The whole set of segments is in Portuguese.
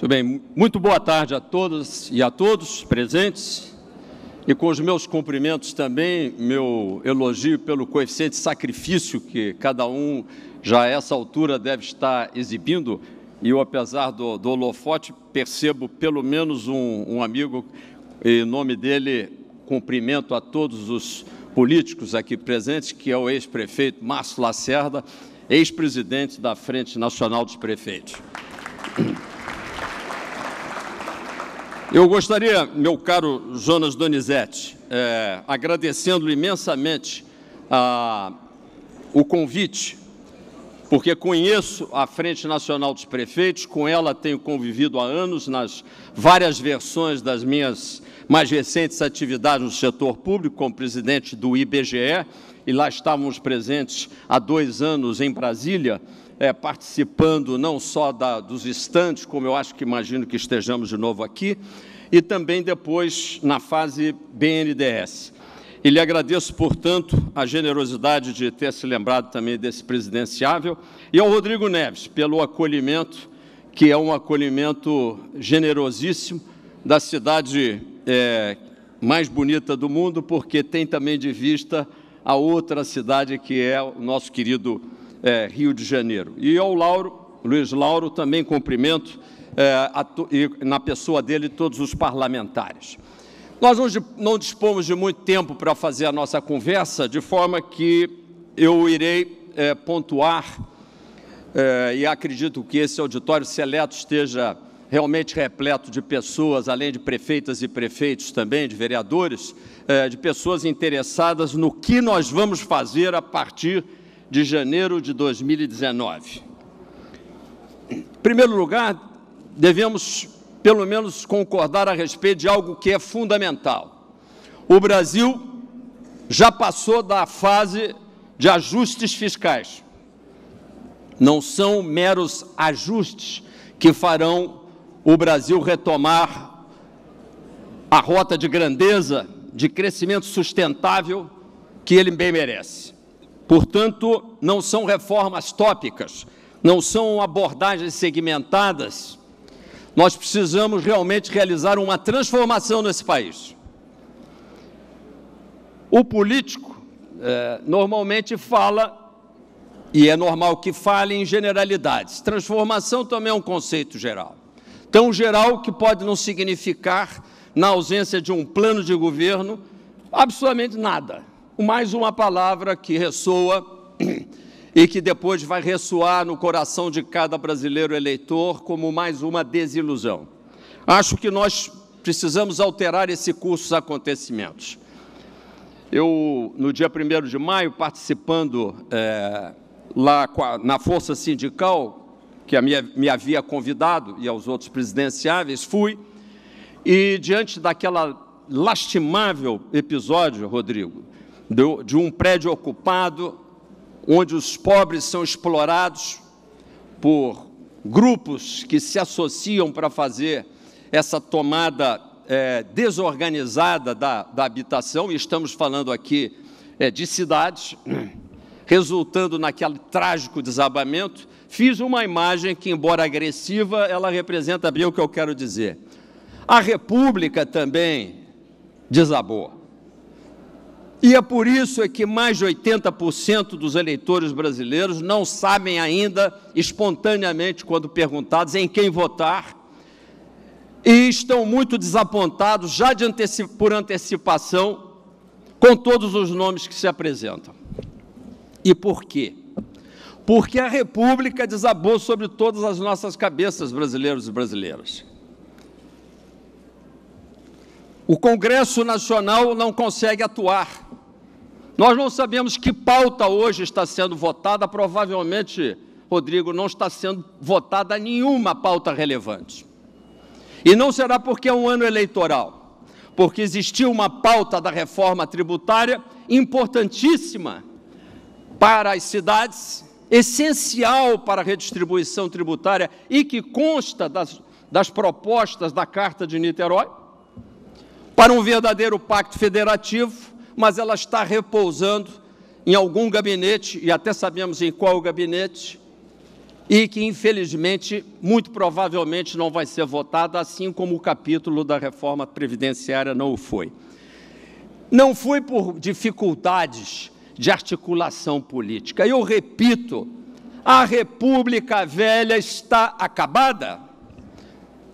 Muito bem, muito boa tarde a todas e a todos presentes, e com os meus cumprimentos também, meu elogio pelo coeficiente de sacrifício que cada um já a essa altura deve estar exibindo, e eu, apesar do holofote, percebo pelo menos um amigo, em nome dele, cumprimento a todos os políticos aqui presentes, que é o ex-prefeito Márcio Lacerda, ex-presidente da Frente Nacional dos Prefeitos. Eu gostaria, meu caro Jonas Donizete, agradecendo imensamente o convite, porque conheço a Frente Nacional dos Prefeitos, com ela tenho convivido há anos nas várias versões das minhas mais recentes atividades no setor público, como presidente do IBGE, e lá estávamos presentes há 2 anos em Brasília, participando não só dos estandes, como eu acho que imagino que estejamos de novo aqui, e também depois na fase BNDES. E lhe agradeço, portanto, a generosidade de ter se lembrado também desse presidenciável, e ao Rodrigo Neves, pelo acolhimento, que é um acolhimento generosíssimo da cidade mais bonita do mundo, porque tem também de vista a outra cidade, que é o nosso querido Rio de Janeiro. E ao Luiz Lauro, também cumprimento, e na pessoa dele, todos os parlamentares. Nós não dispomos de muito tempo para fazer a nossa conversa, de forma que eu irei pontuar, e acredito que esse auditório seleto esteja realmente repleto de pessoas, além de prefeitas e prefeitos também, de vereadores, de pessoas interessadas no que nós vamos fazer a partir de janeiro de 2019. Em primeiro lugar, devemos, pelo menos, concordar a respeito de algo que é fundamental. O Brasil já passou da fase de ajustes fiscais. Não são meros ajustes que farão o Brasil retomar a rota de grandeza, de crescimento sustentável que ele bem merece. Portanto, não são reformas tópicas, não são abordagens segmentadas. Nós precisamos realmente realizar uma transformação nesse país. O político normalmente fala, e é normal que fale, em generalidades. Transformação também é um conceito geral. Tão geral que pode não significar, na ausência de um plano de governo, absolutamente nada. Mais uma palavra que ressoa e que depois vai ressoar no coração de cada brasileiro eleitor como mais uma desilusão. Acho que nós precisamos alterar esse curso dos acontecimentos. Eu, no dia 1º de maio, participando lá na Força Sindical, que me havia convidado, e aos outros presidenciáveis, fui, e diante daquela lastimável episódio, Rodrigo, de um prédio ocupado, onde os pobres são explorados por grupos que se associam para fazer essa tomada desorganizada da habitação, e estamos falando aqui de cidades, resultando naquele trágico desabamento, fiz uma imagem que, embora agressiva, ela representa bem o que eu quero dizer. A República também desabou. E é por isso que mais de 80% dos eleitores brasileiros não sabem ainda, espontaneamente, quando perguntados, em quem votar, e estão muito desapontados, já por antecipação, com todos os nomes que se apresentam. E por quê? Porque a República desabou sobre todas as nossas cabeças, brasileiros e brasileiras. O Congresso Nacional não consegue atuar. Nós não sabemos que pauta hoje está sendo votada, provavelmente, Rodrigo, não está sendo votada nenhuma pauta relevante. E não será porque é um ano eleitoral, porque existiu uma pauta da reforma tributária importantíssima para as cidades, essencial para a redistribuição tributária e que consta das propostas da Carta de Niterói, para um verdadeiro pacto federativo, mas ela está repousando em algum gabinete, e até sabemos em qual gabinete, e que, infelizmente, muito provavelmente não vai ser votada, assim como o capítulo da reforma previdenciária não o foi. Não foi por dificuldades de articulação política. Eu repito, a República Velha está acabada.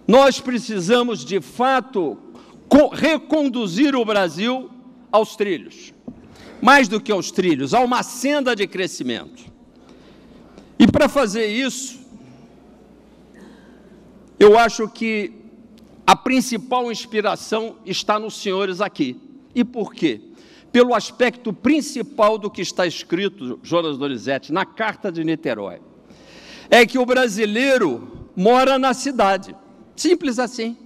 Nós precisamos, de fato, reconduzir o Brasil aos trilhos. Mais do que aos trilhos, a uma senda de crescimento. E para fazer isso, eu acho que a principal inspiração está nos senhores aqui. E por quê? Pelo aspecto principal do que está escrito, Jonas Donizete, na Carta de Niterói. É que o brasileiro mora na cidade. Simples assim.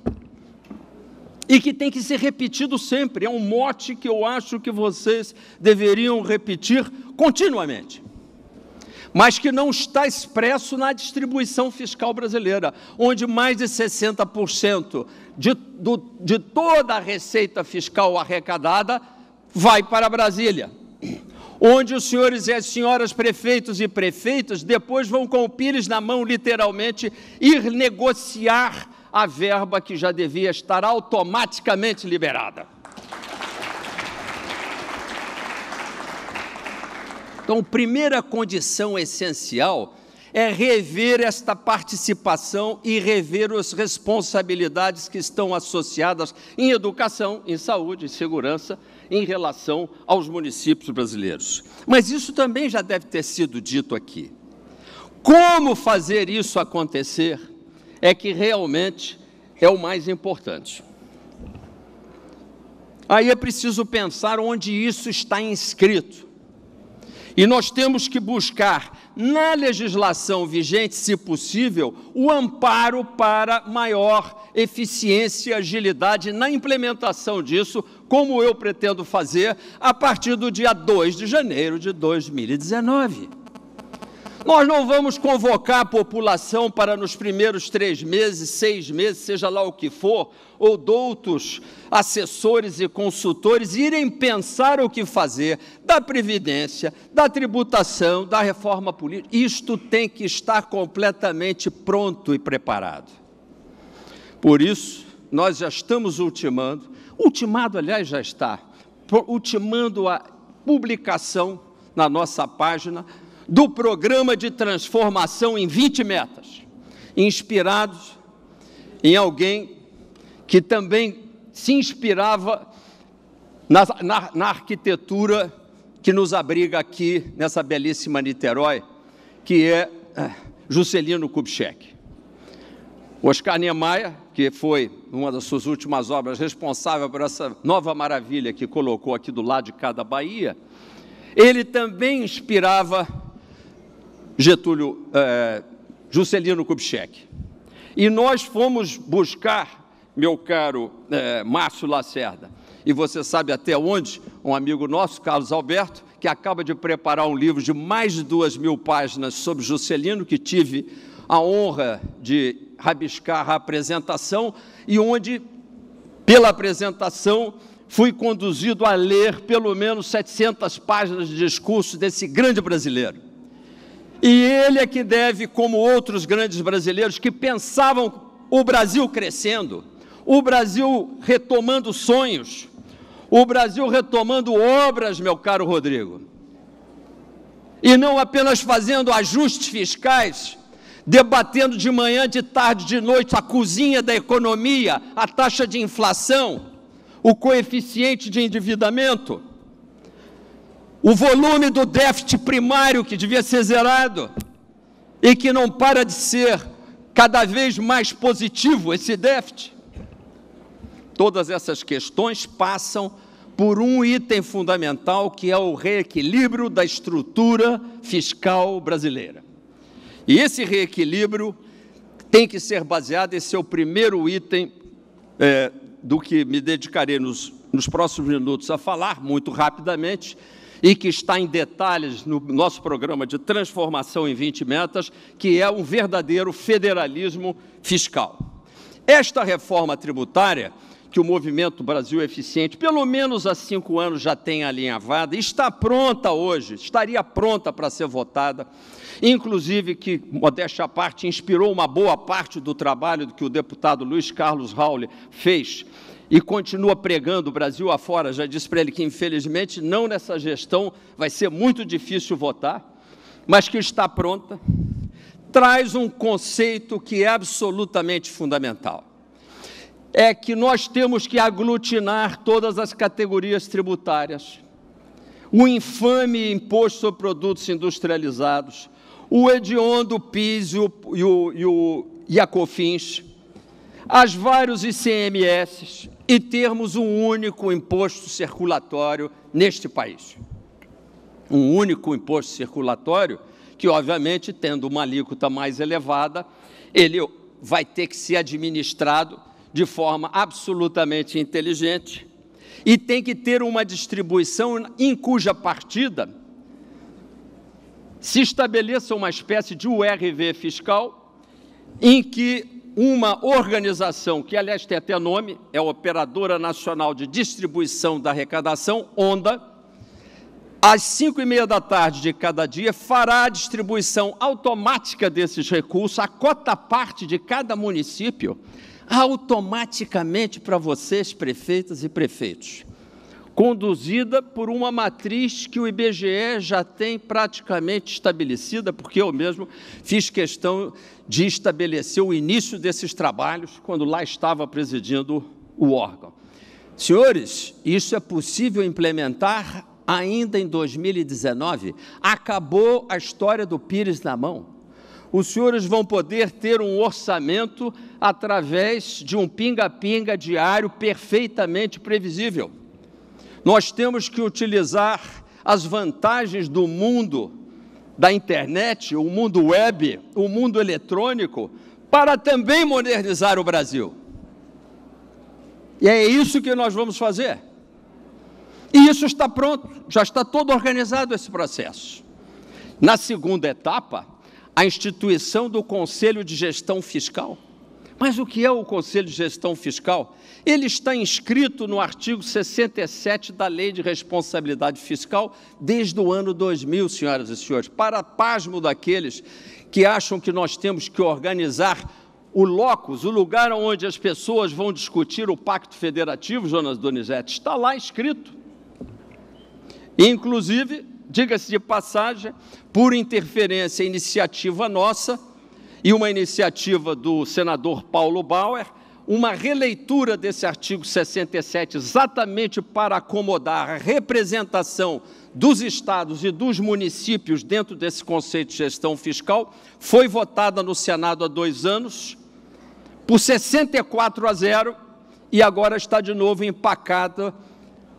E que tem que ser repetido sempre. É um mote que eu acho que vocês deveriam repetir continuamente. Mas que não está expresso na distribuição fiscal brasileira, onde mais de 60% de toda a receita fiscal arrecadada vai para Brasília, onde os senhores e as senhoras prefeitos e prefeitas depois vão com o pires na mão, literalmente, ir negociar a verba que já devia estar automaticamente liberada. Então, primeira condição essencial é rever esta participação e rever as responsabilidades que estão associadas em educação, em saúde, em segurança, em relação aos municípios brasileiros. Mas isso também já deve ter sido dito aqui. Como fazer isso acontecer é que realmente é o mais importante. Aí é preciso pensar onde isso está inscrito. E nós temos que buscar, na legislação vigente, se possível, o amparo para maior eficiência e agilidade na implementação disso, como eu pretendo fazer a partir do dia 2 de janeiro de 2019. Nós não vamos convocar a população para, nos primeiros 3 meses, 6 meses, seja lá o que for, ou doutos assessores e consultores irem pensar o que fazer da Previdência, da tributação, da reforma política. Isto tem que estar completamente pronto e preparado. Por isso, nós já estamos ultimando, aliás, já está, ultimando a publicação na nossa página do Programa de Transformação em 20 metas, inspirados em alguém que também se inspirava na arquitetura que nos abriga aqui nessa belíssima Niterói, que é Juscelino Kubitschek. Oscar Niemeyer, que foi uma das suas últimas obras responsável por essa nova maravilha que colocou aqui do lado de cada baía, ele também inspirava Juscelino Kubitschek. E nós fomos buscar, meu caro Márcio Lacerda, e você sabe até onde, um amigo nosso, Carlos Alberto, que acaba de preparar um livro de mais de 2.000 páginas sobre Juscelino, que tive a honra de rabiscar a apresentação, e onde, pela apresentação, fui conduzido a ler pelo menos 700 páginas de discurso desse grande brasileiro. E ele é que deve, como outros grandes brasileiros que pensavam o Brasil crescendo, o Brasil retomando sonhos, o Brasil retomando obras, meu caro Rodrigo, e não apenas fazendo ajustes fiscais, debatendo de manhã, de tarde, de noite a cozinha da economia, a taxa de inflação, o coeficiente de endividamento, o volume do déficit primário que devia ser zerado e que não para de ser cada vez mais positivo esse déficit. Todas essas questões passam por um item fundamental, que é o reequilíbrio da estrutura fiscal brasileira. E esse reequilíbrio tem que ser baseado, esse é o primeiro item do que me dedicarei nos próximos minutos a falar, muito rapidamente, e que está em detalhes no nosso programa de transformação em 20 metas, que é um verdadeiro federalismo fiscal. Esta reforma tributária que o Movimento Brasil Eficiente, pelo menos há 5 anos, já tem alinhavada, está pronta hoje, estaria pronta para ser votada, inclusive que, modéstia à parte, inspirou uma boa parte do trabalho que o deputado Luiz Carlos Rauli fez e continua pregando o Brasil afora. Já disse para ele que, infelizmente, não nessa gestão vai ser muito difícil votar, mas que está pronta, traz um conceito que é absolutamente fundamental. É que nós temos que aglutinar todas as categorias tributárias, o infame imposto sobre produtos industrializados, o hediondo PIS e a COFINS, as vários ICMS, e termos um único imposto circulatório neste país. Um único imposto circulatório que, obviamente, tendo uma alíquota mais elevada, ele vai ter que ser administrado de forma absolutamente inteligente e tem que ter uma distribuição em cuja partida se estabeleça uma espécie de URV fiscal em que uma organização, que aliás tem até nome, é a Operadora Nacional de Distribuição da Arrecadação, ONDA, às 5h30 da tarde de cada dia, fará a distribuição automática desses recursos, a cota-parte de cada município, automaticamente para vocês, prefeitas e prefeitos, conduzida por uma matriz que o IBGE já tem praticamente estabelecida, porque eu mesmo fiz questão de estabelecer o início desses trabalhos, quando lá estava presidindo o órgão. Senhores, isso é possível implementar ainda em 2019, acabou a história do Pires na mão. Os senhores vão poder ter um orçamento através de um pinga-pinga diário perfeitamente previsível. Nós temos que utilizar as vantagens do mundo da internet, o mundo web, o mundo eletrônico, para também modernizar o Brasil. E é isso que nós vamos fazer. E isso está pronto, já está todo organizado esse processo. Na segunda etapa, a instituição do Conselho de Gestão Fiscal. Mas o que é o Conselho de Gestão Fiscal? Ele está inscrito no artigo 67 da Lei de Responsabilidade Fiscal desde o ano 2000, senhoras e senhores, para pasmo daqueles que acham que nós temos que organizar o locus, o lugar onde as pessoas vão discutir o Pacto Federativo, Jonas Donizete, está lá escrito. Inclusive, diga-se de passagem, por interferência, iniciativa nossa e uma iniciativa do senador Paulo Bauer, uma releitura desse artigo 67, exatamente para acomodar a representação dos estados e dos municípios dentro desse conceito de gestão fiscal, foi votada no Senado há 2 anos, por 64-0, e agora está de novo empacada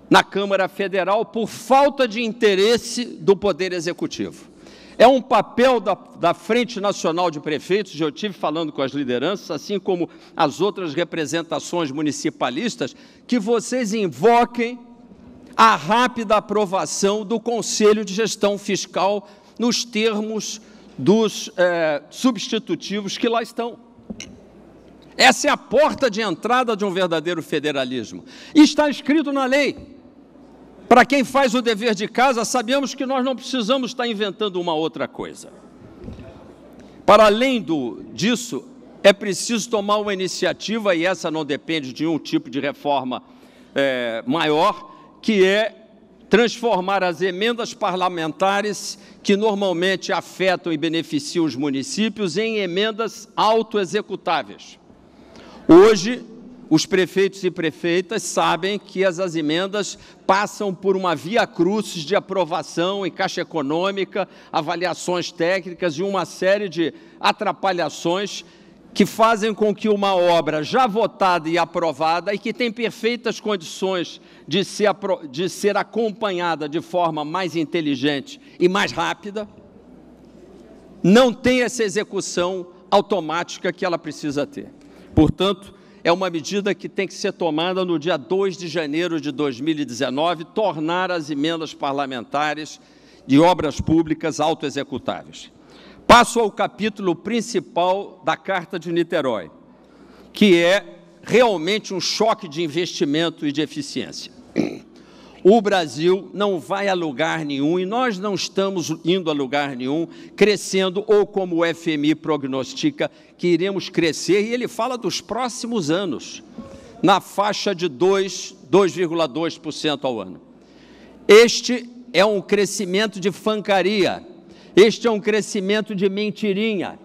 na Câmara Federal por falta de interesse do Poder Executivo. É um papel da Frente Nacional de Prefeitos, eu estive falando com as lideranças, assim como as outras representações municipalistas, que vocês invoquem a rápida aprovação do Conselho de Gestão Fiscal nos termos dos substitutivos que lá estão. Essa é a porta de entrada de um verdadeiro federalismo. E está escrito na lei. Para quem faz o dever de casa, sabemos que nós não precisamos estar inventando uma outra coisa. Para além disso, é preciso tomar uma iniciativa, e essa não depende de um tipo de reforma maior, que é transformar as emendas parlamentares, que normalmente afetam e beneficiam os municípios, em emendas autoexecutáveis. Hoje, os prefeitos e prefeitas sabem que as emendas passam por uma via crucis de aprovação em Caixa Econômica, avaliações técnicas e uma série de atrapalhações que fazem com que uma obra já votada e aprovada e que tem perfeitas condições de ser acompanhada de forma mais inteligente e mais rápida, não tenha essa execução automática que ela precisa ter. Portanto, é uma medida que tem que ser tomada no dia 2 de janeiro de 2019, tornar as emendas parlamentares de obras públicas autoexecutáveis. Passo ao capítulo principal da Carta de Niterói, que é realmente um choque de investimento e de eficiência. O Brasil não vai a lugar nenhum, e nós não estamos indo a lugar nenhum, crescendo, ou como o FMI prognostica, que iremos crescer, e ele fala dos próximos anos, na faixa de 2,2% ao ano. Este é um crescimento de fancaria, este é um crescimento de mentirinha.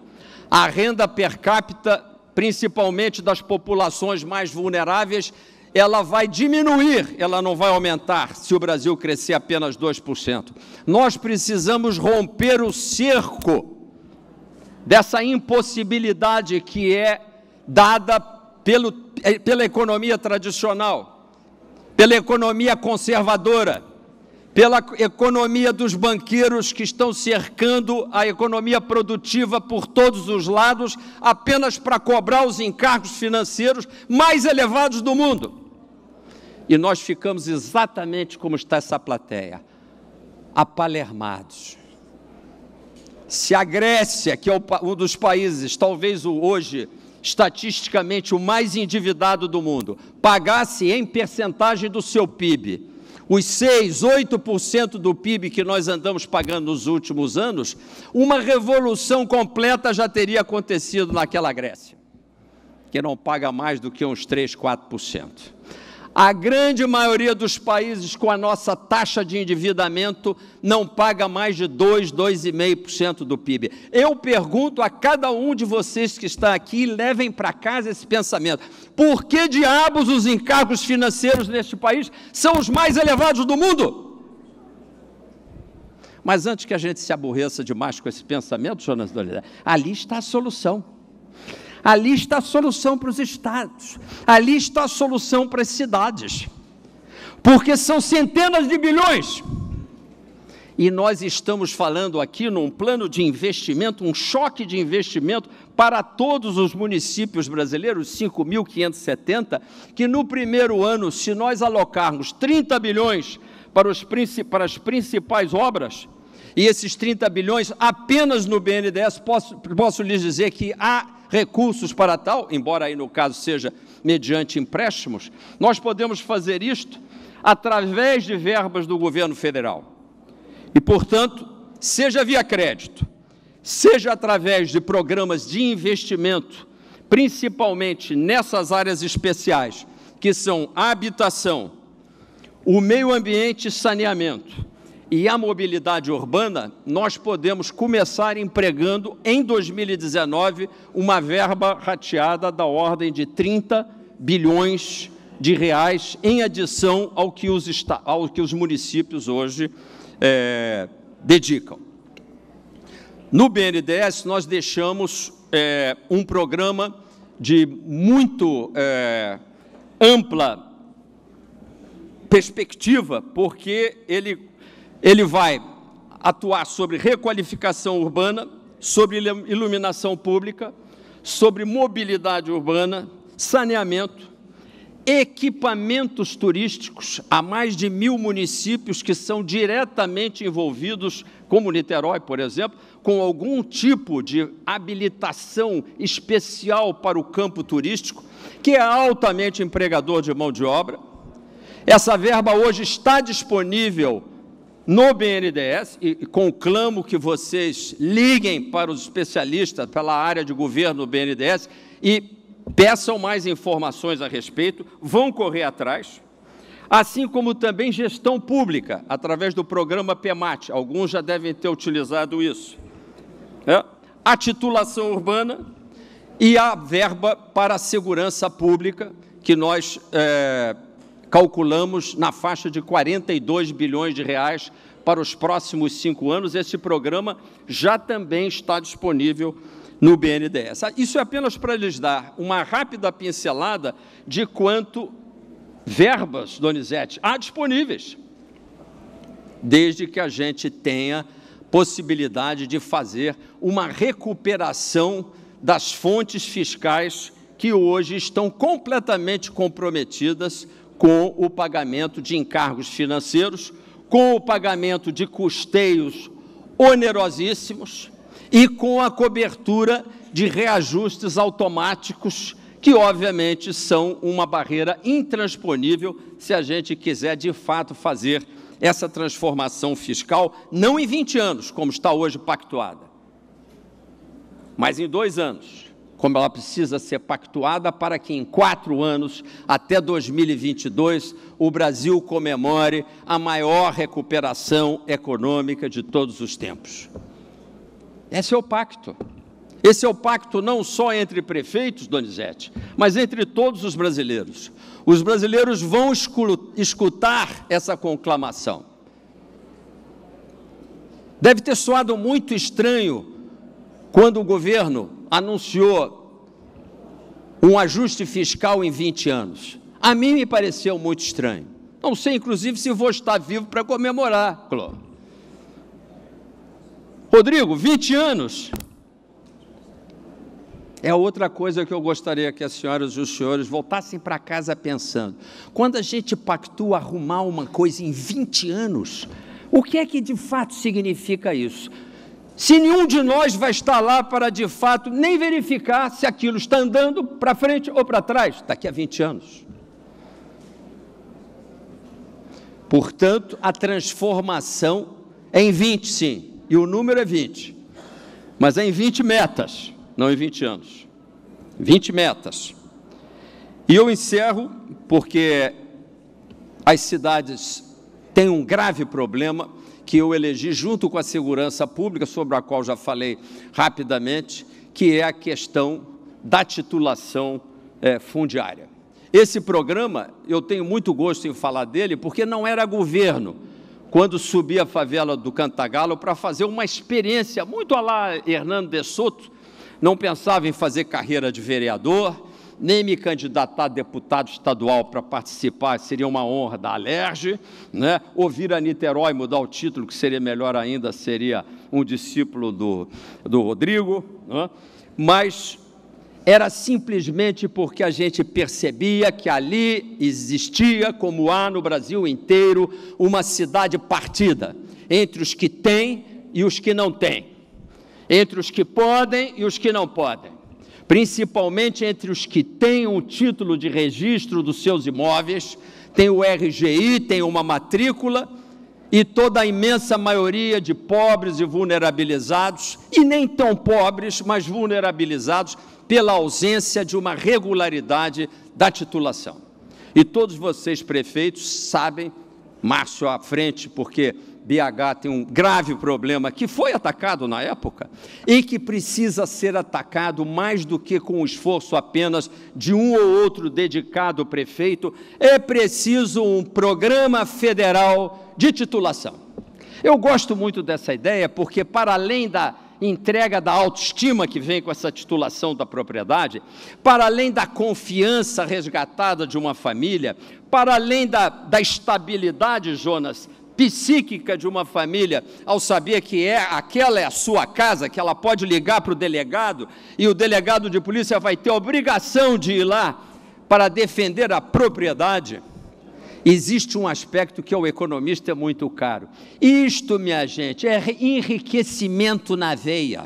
A renda per capita, principalmente das populações mais vulneráveis, ela vai diminuir, ela não vai aumentar se o Brasil crescer apenas 2%. Nós precisamos romper o cerco dessa impossibilidade que é dada pela economia tradicional, pela economia conservadora, pela economia dos banqueiros que estão cercando a economia produtiva por todos os lados, apenas para cobrar os encargos financeiros mais elevados do mundo. E nós ficamos exatamente como está essa plateia, apalermados. Se a Grécia, que é um dos países, talvez hoje, estatisticamente o mais endividado do mundo, pagasse em percentagem do seu PIB, os 6, 8% do PIB que nós andamos pagando nos últimos anos, uma revolução completa já teria acontecido naquela Grécia, que não paga mais do que uns 3, 4%. A grande maioria dos países com a nossa taxa de endividamento não paga mais de 2, 2,5% do PIB. Eu pergunto a cada um de vocês que está aqui, levem para casa esse pensamento. Por que diabos os encargos financeiros neste país são os mais elevados do mundo? Mas antes que a gente se aborreça demais com esse pensamento, Jonas Donizete, ali está a solução. Ali está a solução para os estados, ali está a solução para as cidades, porque são centenas de bilhões. E nós estamos falando aqui num plano de investimento, um choque de investimento para todos os municípios brasileiros, 5.570, que no primeiro ano, se nós alocarmos 30 bilhões para as principais obras, e esses 30 bilhões apenas no BNDES, posso lhes dizer que há recursos para tal, embora aí no caso seja mediante empréstimos, nós podemos fazer isto através de verbas do governo federal. E, portanto, seja via crédito, seja através de programas de investimento, principalmente nessas áreas especiais, que são a habitação, o meio ambiente e saneamento, e a mobilidade urbana, nós podemos começar empregando, em 2019, uma verba rateada da ordem de 30 bilhões de reais, em adição ao que os municípios hoje dedicam. No BNDES, nós deixamos um programa de muito ampla perspectiva, porque ele vai atuar sobre requalificação urbana, sobre iluminação pública, sobre mobilidade urbana, saneamento, equipamentos turísticos. Há mais de 1.000 municípios que são diretamente envolvidos, como Niterói, por exemplo, com algum tipo de habilitação especial para o campo turístico, que é altamente empregador de mão de obra. Essa verba hoje está disponível no BNDES, e conclamo que vocês liguem para os especialistas pela área de governo do BNDES e peçam mais informações a respeito, vão correr atrás, assim como também gestão pública, através do programa PEMAT, alguns já devem ter utilizado isso, a titulação urbana e a verba para a segurança pública, que nós calculamos na faixa de 42 bilhões de reais para os próximos 5 anos. Esse programa já também está disponível no BNDES. Isso é apenas para lhes dar uma rápida pincelada de quanto verbas, Donizete, há disponíveis, desde que a gente tenha possibilidade de fazer uma recuperação das fontes fiscais que hoje estão completamente comprometidas com o pagamento de encargos financeiros, com o pagamento de custeios onerosíssimos e com a cobertura de reajustes automáticos que obviamente são uma barreira intransponível se a gente quiser de fato fazer essa transformação fiscal, não em 20 anos, como está hoje pactuada, mas em 2 anos, como ela precisa ser pactuada para que em 4 anos, até 2022, o Brasil comemore a maior recuperação econômica de todos os tempos. Esse é o pacto. Esse é o pacto não só entre prefeitos, Donizete, mas entre todos os brasileiros. Os brasileiros vão escutar essa conclamação. Deve ter soado muito estranho quando o governo anunciou um ajuste fiscal em 20 anos. A mim me pareceu muito estranho. Não sei, inclusive, se vou estar vivo para comemorar, Clô. Rodrigo, 20 anos... É outra coisa que eu gostaria que as senhoras e os senhores voltassem para casa pensando. Quando a gente pactua arrumar uma coisa em 20 anos, o que é que de fato significa isso? Se nenhum de nós vai estar lá para, de fato, nem verificar se aquilo está andando para frente ou para trás, daqui a 20 anos. Portanto, a transformação é em 20, sim, e o número é 20, mas é em 20 metas. Não em 20 anos, 20 metas. E eu encerro porque as cidades têm um grave problema que eu elegi junto com a segurança pública, sobre a qual já falei rapidamente, que é a questão da titulação fundiária. Esse programa, eu tenho muito gosto em falar dele, porque não era governo, quando subi a favela do Cantagalo para fazer uma experiência, muito à la Hernando de Soto. Não pensava em fazer carreira de vereador, nem me candidatar a deputado estadual para participar, seria uma honra da Alerj, né? Ou vir a Niterói mudar o título, que seria melhor ainda, seria um discípulo do Rodrigo, né? Mas era simplesmente porque a gente percebia que ali existia, como há no Brasil inteiro, uma cidade partida entre os que têm e os que não têm, entre os que podem e os que não podem, principalmente entre os que têm um título de registro dos seus imóveis, tem o RGI, tem uma matrícula, e toda a imensa maioria de pobres e vulnerabilizados, e nem tão pobres, mas vulnerabilizados pela ausência de uma regularidade da titulação. E todos vocês, prefeitos, sabem, Márcio à frente, porque BH tem um grave problema que foi atacado na época e que precisa ser atacado mais do que com o esforço apenas de um ou outro dedicado prefeito. É preciso um programa federal de titulação. Eu gosto muito dessa ideia porque, para além da entrega da autoestima que vem com essa titulação da propriedade, para além da confiança resgatada de uma família, para além da estabilidade, Jonas, psíquica de uma família, ao saber que aquela é a sua casa, que ela pode ligar para o delegado, e o delegado de polícia vai ter a obrigação de ir lá para defender a propriedade, existe um aspecto que ao economista é muito caro. Isto, minha gente, é enriquecimento na veia.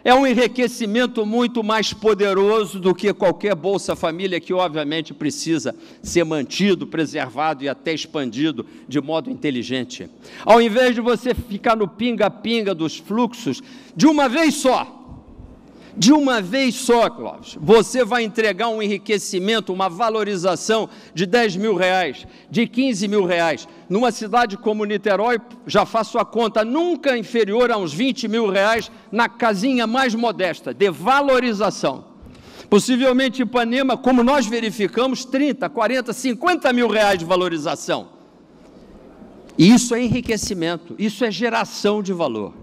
É um enriquecimento muito mais poderoso do que qualquer Bolsa Família, que obviamente precisa ser mantido, preservado e até expandido de modo inteligente. Ao invés de você ficar no pinga-pinga dos fluxos, de uma vez só, Clóvis, você vai entregar um enriquecimento, uma valorização de R$10 mil, de R$15 mil. Numa cidade como Niterói, já faço a conta, nunca inferior a uns R$20 mil na casinha mais modesta, de valorização. Possivelmente Ipanema, como nós verificamos, 30, 40, 50 mil reais de valorização. E isso é enriquecimento, isso é geração de valor.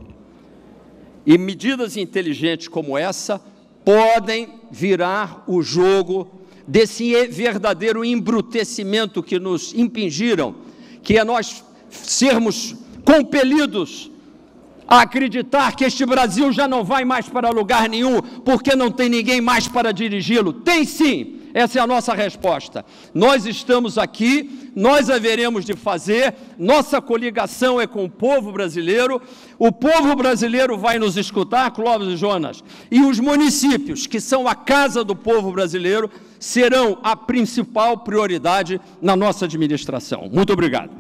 E medidas inteligentes como essa podem virar o jogo desse verdadeiro embrutecimento que nos impingiram, que é nós sermos compelidos a acreditar que este Brasil já não vai mais para lugar nenhum, porque não tem ninguém mais para dirigi-lo. Tem sim, Essa é a nossa resposta. Nós estamos aqui, nós haveremos de fazer, nossa coligação é com o povo brasileiro vai nos escutar, Clóvis e Jonas, e os municípios, que são a casa do povo brasileiro, serão a principal prioridade na nossa administração. Muito obrigado.